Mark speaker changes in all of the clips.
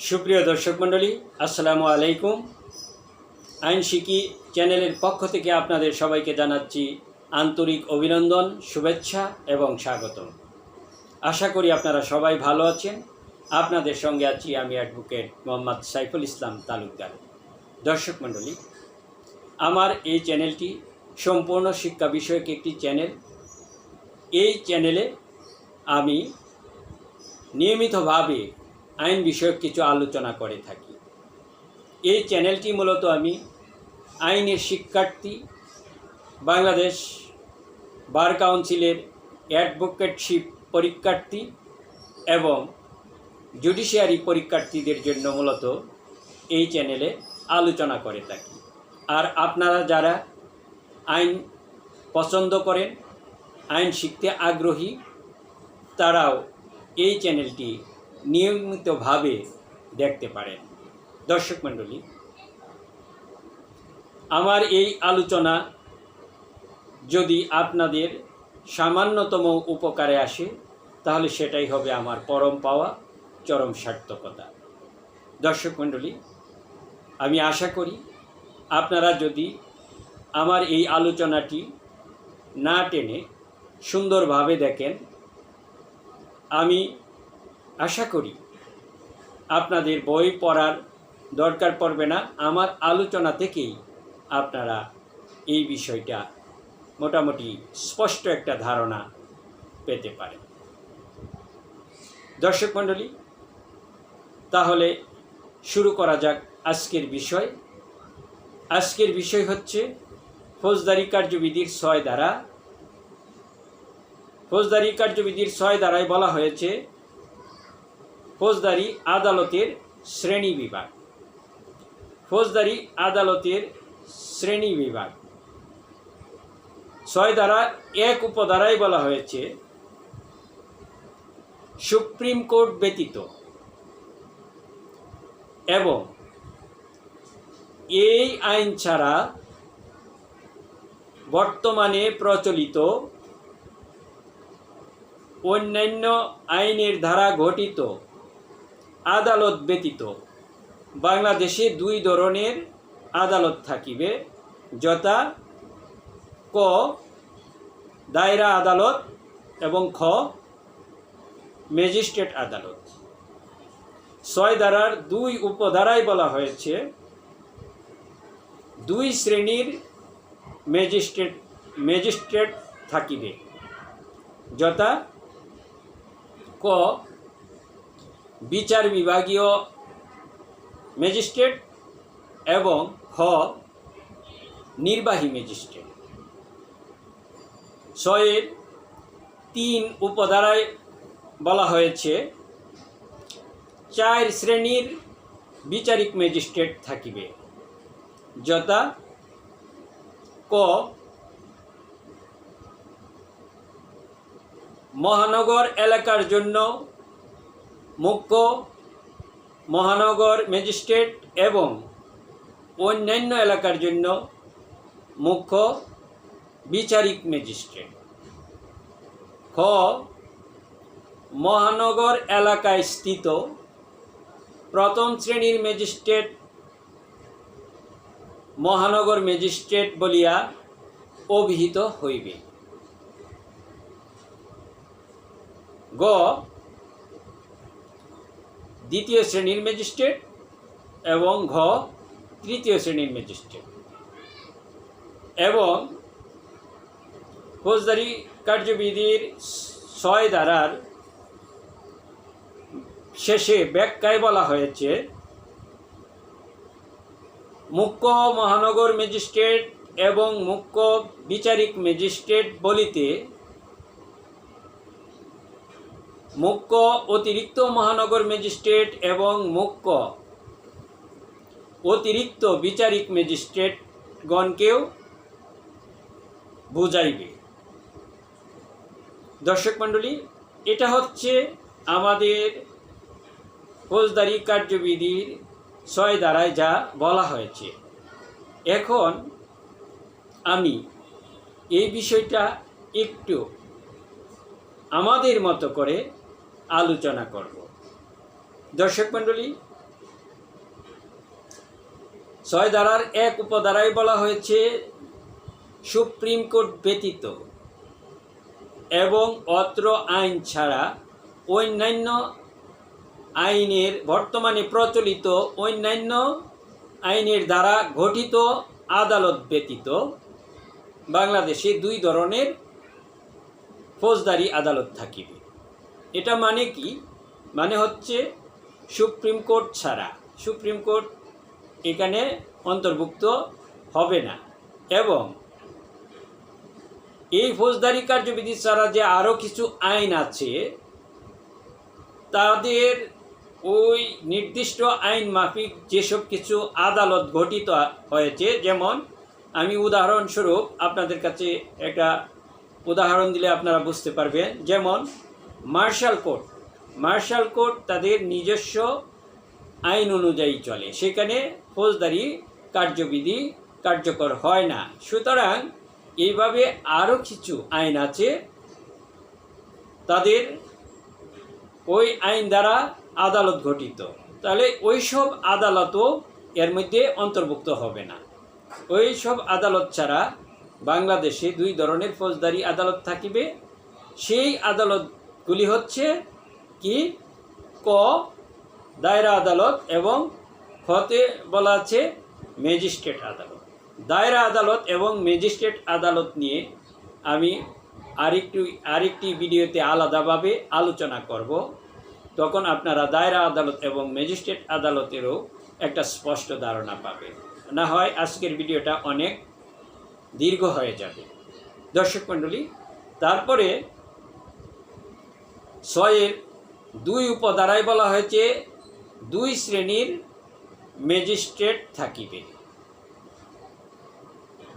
Speaker 1: সুপ্রিয় দর্শক মণ্ডলী, আসসালামু আলাইকুম। আইন শিকি চ্যানেলের পক্ষ থেকে আপনাদের সবাইকে জানাচ্ছি আন্তরিক অভিনন্দন, শুভেচ্ছা এবং স্বাগতম। আশা করি আপনারা সবাই ভালো আছেন। আপনাদের সঙ্গে আছি আমি অ্যাডভোকেট মোহাম্মদ সাইফুল ইসলাম তালুকদার। দর্শক মণ্ডলী, আমার এই চ্যানেলটি সম্পূর্ণ শিক্ষা বিষয়ক একটি চ্যানেল। এই চ্যানেলে আমি নিয়মিতভাবে আইন বিষয়ক কিছু আলোচনা করে থাকি। এই চ্যানেলটি মূলত আমি আইনের শিক্ষার্থী, বাংলাদেশ বার কাউন্সিলের অ্যাডভোকেটশিপ পরীক্ষার্থী এবং জুডিশিয়ারি পরীক্ষার্থীদের জন্য মূলত এই চ্যানেলে আলোচনা করে থাকি। আর আপনারা যারা আইন পছন্দ করেন, আইন শিখতে আগ্রহী, তারাও এই চ্যানেলটি নিয়মিতভাবে দেখতে পারেন। দর্শক মণ্ডলী, আমার এই আলোচনা যদি আপনাদের সামান্যতম উপকারে আসে, তাহলে সেটাই হবে আমার পরম পাওয়া, চরম সার্থকতা। দর্শক মণ্ডলী, আমি আশা করি আপনারা যদি আমার এই আলোচনাটি না টেনে সুন্দরভাবে দেখেন, আমি আশা করি আপনাদের বই পড়ার দরকার পড়বে না। আমার আলোচনা থেকেই আপনারা এই বিষয়টা মোটামুটি স্পষ্ট একটা ধারণা পেতে পারেন। দর্শক মণ্ডলী, তাহলে শুরু করা যাক আজকের বিষয়। আজকের বিষয় হচ্ছে ফৌজদারি কার্যবিধির 6 ধারা। ফৌজদারি কার্যবিধির 6 ধারায় বলা হয়েছে ফৌজদারি আদালতের শ্রেণী বিভাগ। ফৌজদারি আদালতের শ্রেণী বিভাগ 6 ধারা 1 উপধারায় বলা হয়েছে সুপ্রিম কোর্ট ব্যতীত এবং এই আইন ছাড়া বর্তমানে প্রচলিত অন্যান্য আইনের দ্বারা গঠিত আদালত ব্যতীত বাংলাদেশে 2 ধরনের আদালত থাকিবে, যথা ক দায়রা আদালত এবং খ ম্যাজিস্ট্রেট আদালত। 6 ধারার 2 উপধারায় বলা হয়েছে 2 শ্রেণীর ম্যাজিস্ট্রেট থাকিবে, যথা ক বিচার বিভাগীয় ম্যাজিস্ট্রেট এবং খ নির্বাহী ম্যাজিস্ট্রেট। 6 3 উপধারায় বলা হয়েছে 4 শ্রেণীর বিচারিক ম্যাজিস্ট্রেট থাকিবে, যথা ক মহানগর এলাকার জন্য মুখ্য মহানগর ম্যাজিস্ট্রেট এবং অন্যান্য এলাকার জন্য মুখ্য বিচারিক ম্যাজিস্ট্রেট। খ মহানগর এলাকায় স্থিত প্রথম শ্রেণীর ম্যাজিস্ট্রেট মহানগর ম্যাজিস্ট্রেট বলিয়া অভিহিত হইবে। গ দ্বিতীয় শ্রেণীর ম্যাজিস্ট্রেট এবং ঘ তৃতীয় শ্রেণীর ম্যাজিস্ট্রেট। এবং ফৌজদারি কার্যবিধির 6 ধারার শেষে ব্যাখ্যায় বলা হয়েছে মুখ্য মহানগর ম্যাজিস্ট্রেট এবং মুখ্য বিচারিক ম্যাজিস্ট্রেট বলিতে মুখ্য অতিরিক্ত মহানগর ম্যাজিস্ট্রেট এবং মুখ্য অতিরিক্ত বিচারিক ম্যাজিস্ট্রেটগণকেও বুঝাইবে। দর্শক মণ্ডলী, এটা হচ্ছে আমাদের ফৌজদারি কার্যবিধির 6 ধারায় যা বলা হয়েছে। এখন আমি এই বিষয়টা একটু আমাদের মতো করে আলোচনা করব। দর্শক মণ্ডলী, 6 ধারার 1 উপধারায় বলা হয়েছে সুপ্রিম কোর্ট ব্যতীত এবং অত্র আইন ছাড়া অন্যান্য আইনের বর্তমানে প্রচলিত অন্যান্য আইনের দ্বারা গঠিত আদালত ব্যতীত বাংলাদেশে 2 ধরনের ফৌজদারি আদালত থাকিবে। এটা মানে কি? মানে হচ্ছে সুপ্রিম কোর্ট ছাড়া, সুপ্রিম কোর্ট এখানে অন্তর্ভুক্ত হবে না, এবং এই ফৌজদারি কার্যবিধি ছাড়া যে আরও কিছু আইন আছে তাদের ওই নির্দিষ্ট আইন মাফিক যেসব কিছু আদালত গঠিত হয়েছে, যেমন আমি উদাহরণস্বরূপ আপনাদের কাছে একটা উদাহরণ দিলে আপনারা বুঝতে পারবেন। যেমন মার্শাল কোর্ট তাদের নিজস্ব আইন অনুযায়ী চলে, সেখানে ফৌজদারি কার্যবিধি কার্যকর হয় না। সুতরাং এইভাবে আরও কিছু আইন আছে, তাদের ওই আইন দ্বারা আদালত গঠিত, তাহলে ওই সব আদালতও এর মধ্যে অন্তর্ভুক্ত হবে না। ওই সব আদালত ছাড়া বাংলাদেশে 2 ধরনের ফৌজদারি আদালত থাকিবে। সেই আদালতগুলি হচ্ছে কি? ক দায়রা আদালত এবং খতে বলা আছে ম্যাজিস্ট্রেট আদালত। দায়রা আদালত এবং ম্যাজিস্ট্রেট আদালত নিয়ে আমি আরেকটি ভিডিওতে আলাদাভাবে আলোচনা করব। তখন আপনারা দায়রা আদালত এবং ম্যাজিস্ট্রেট আদালতেরও একটা স্পষ্ট ধারণা পাবেন। না হয় আজকের ভিডিওটা অনেক দীর্ঘ হয়ে যাবে। দর্শক মণ্ডলী, তারপরে 6-এর 2 উপধারায় বলা হয়েছে 2 শ্রেণীর ম্যাজিস্ট্রেট থাকিবে।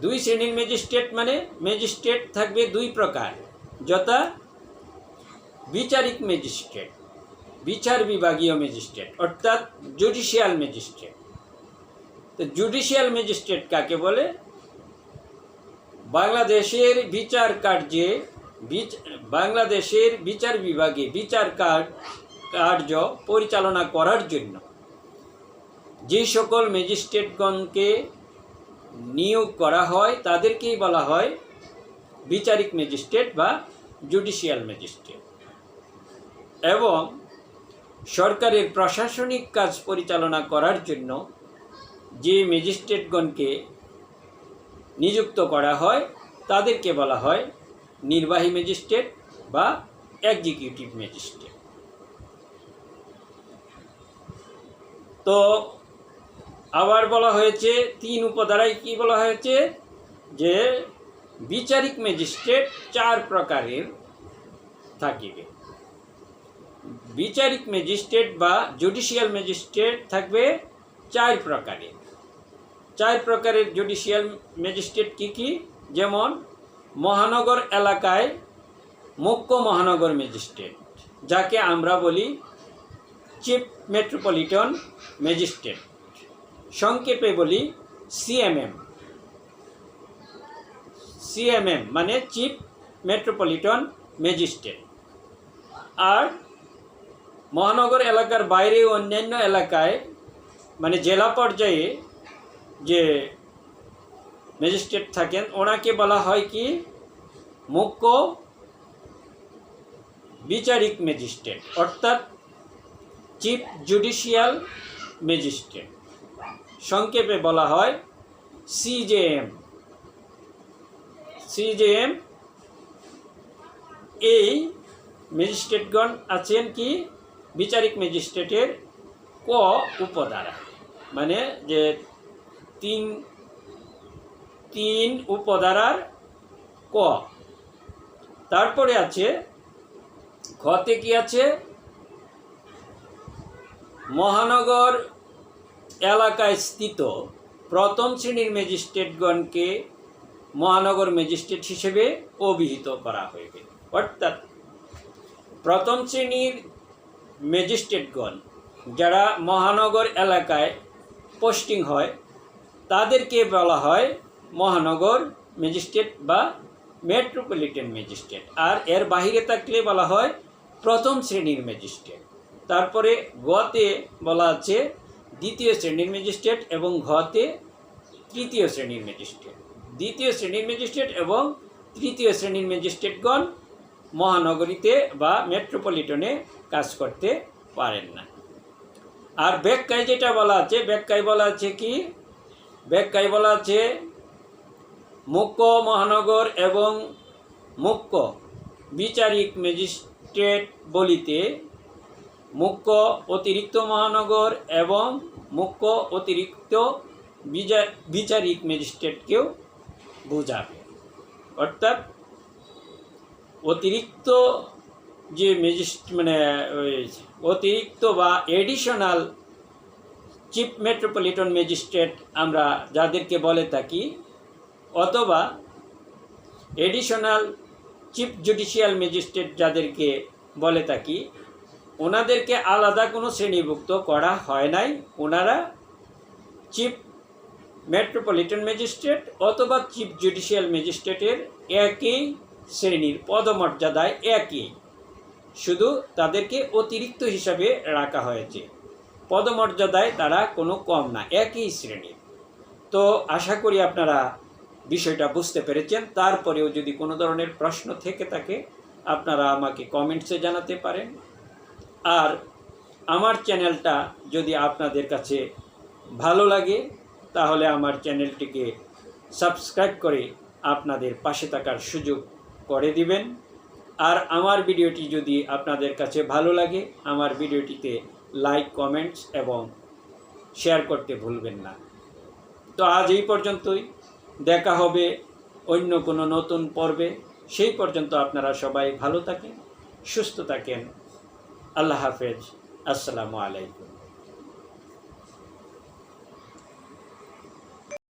Speaker 1: 2 শ্রেণীর ম্যাজিস্ট্রেট মানে ম্যাজিস্ট্রেট থাকবে 2 প্রকার, যথা বিচারিক ম্যাজিস্ট্রেট, বিচার বিভাগীয় ম্যাজিস্ট্রেট অর্থাৎ জুডিশিয়াল ম্যাজিস্ট্রেট। তো জুডিশিয়াল ম্যাজিস্ট্রেট কাকে বলে? বাংলাদেশের বিচার কার্যে বাংলাদেশের বিচার বিভাগে বিচার কার্য পরিচালনা করার জন্য যে সকল ম্যাজিস্ট্রেটগণকে নিয়োগ করা হয় তাদেরকেই বলা হয় বিচারিক ম্যাজিস্ট্রেট বা জুডিশিয়াল ম্যাজিস্ট্রেট। এবং সরকারের প্রশাসনিক কাজ পরিচালনা করার জন্য যে ম্যাজিস্ট্রেটগণকে নিযুক্ত করা হয় তাদেরকে বলা হয় নির্বাহী ম্যাজিস্ট্রেট বা এক্সিকিউটিভ ম্যাজিস্ট্রেট। তো আবার বলা হয়েছে 3 উপধারায় কি বলা হয়েছে? যে বিচারিক ম্যাজিস্ট্রেট 4 প্রকারের থাকিবে। বিচারিক ম্যাজিস্ট্রেট বা জুডিশিয়াল ম্যাজিস্ট্রেট থাকবে 4 প্রকারের। 4 প্রকারের জুডিশিয়াল ম্যাজিস্ট্রেট কি কি? যেমন মহানগর এলাকায় মুখ্য মহানগর ম্যাজিস্ট্রেট, যাকে আমরা বলি চিফ মেট্রোপলিটন ম্যাজিস্ট্রেট, সংক্ষেপে বলি সিএমএম মানে চিফ মেট্রোপলিটন ম্যাজিস্ট্রেট। আর মহানগর এলাকার বাইরে অন্যান্য এলাকায় মানে জেলা পর্যায়ে যে ম্যাজিস্ট্রেট থাকেন ওনাকে বলা হয় কি? মুখ্য বিচারিক ম্যাজিস্ট্রেট অর্থাৎ চিফ জুডিশিয়াল ম্যাজিস্ট্রেট, সংক্ষেপে বলা হয় সিজেএম। এই ম্যাজিস্ট্রেটগণ আছেন কি? বিচারিক ম্যাজিস্ট্রেটের ক উপধারা, মানে যে 3 উপধারার ক। তারপরে আছে খতে কি আছে? মহানগর এলাকায় স্থিত প্রথম শ্রেণীর ম্যাজিস্ট্রেটগণকে মহানগর ম্যাজিস্ট্রেট হিসেবে অভিহিত করা হইবে। অর্থাৎ প্রথম শ্রেণীর ম্যাজিস্ট্রেটগণ যারা মহানগর এলাকায় পোস্টিং হয় তাদেরকে বলা হয় মহানগর ম্যাজিস্ট্রেট বা মেট্রোপলিটন ম্যাজিস্ট্রেট, আর এর বাহিরে থাকলে বলা হয় প্রথম শ্রেণীর ম্যাজিস্ট্রেট। তারপরে গতে বলা আছে দ্বিতীয় শ্রেণীর ম্যাজিস্ট্রেট এবং ঘতে তৃতীয় শ্রেণীর ম্যাজিস্ট্রেট। দ্বিতীয় শ্রেণীর ম্যাজিস্ট্রেট এবং তৃতীয় শ্রেণীর ম্যাজিস্ট্রেটগণ মহানগরীতে বা মেট্রোপলিটনে কাজ করতে পারেন না। আর ব্যাখ্যায় যেটা বলা আছে, ব্যাখ্যায় বলা আছে কি, ব্যাখ্যায় বলা আছে মুখ্য মহানগর এবং মুখ্য বিচারিক ম্যাজিস্ট্রেট বলিতে মুখ্য অতিরিক্ত মহানগর এবং মুখ্য অতিরিক্ত বিচারিক ম্যাজিস্ট্রেটকেও বোঝাবে। অর্থাৎ অতিরিক্ত যে অতিরিক্ত বা এডিশনাল চিফ মেট্রোপলিটন ম্যাজিস্ট্রেট আমরা যাদেরকে বলে থাকি, অথবা এডিশনাল চিফ জুডিশিয়াল ম্যাজিস্ট্রেট যাদেরকে বলে থাকি, ওনাদেরকে আলাদা কোনো শ্রেণীভুক্ত করা হয় নাই। ওনারা চিফ মেট্রোপলিটন ম্যাজিস্ট্রেট অথবা চিফ জুডিশিয়াল ম্যাজিস্ট্রেটের একই শ্রেণীর, পদমর্যাদায় একই, শুধু তাদেরকে অতিরিক্ত হিসাবে রাখা হয়েছে। পদমর্যাদায় তারা কোনো কম না, একই শ্রেণীর। তো আশা করি আপনারা বিষয়টা বুঝতে পেরেছেন। তারপরেও যদি কোনো ধরনের প্রশ্ন থেকে থাকে আপনারা আমাকে কমেন্টসে জানাতে পারেন। আর আমার চ্যানেলটা যদি আপনাদের কাছে ভালো লাগে তাহলে আমার চ্যানেলটিকে সাবস্ক্রাইব করে আপনাদের পাশে থাকার সুযোগ করে দিবেন। আর আমার ভিডিওটি যদি আপনাদের কাছে ভালো লাগে আমার ভিডিওটিতে লাইক, কমেন্টস এবং শেয়ার করতে ভুলবেন না। তো আজ এই পর্যন্তই, দেখা হবে অন্য কোনো নতুন পর্বে। সেই পর্যন্ত আপনারা সবাই ভালো থাকেন, সুস্থ থাকেন। আল্লাহ হাফেজ। আসসালামু আলাইকুম।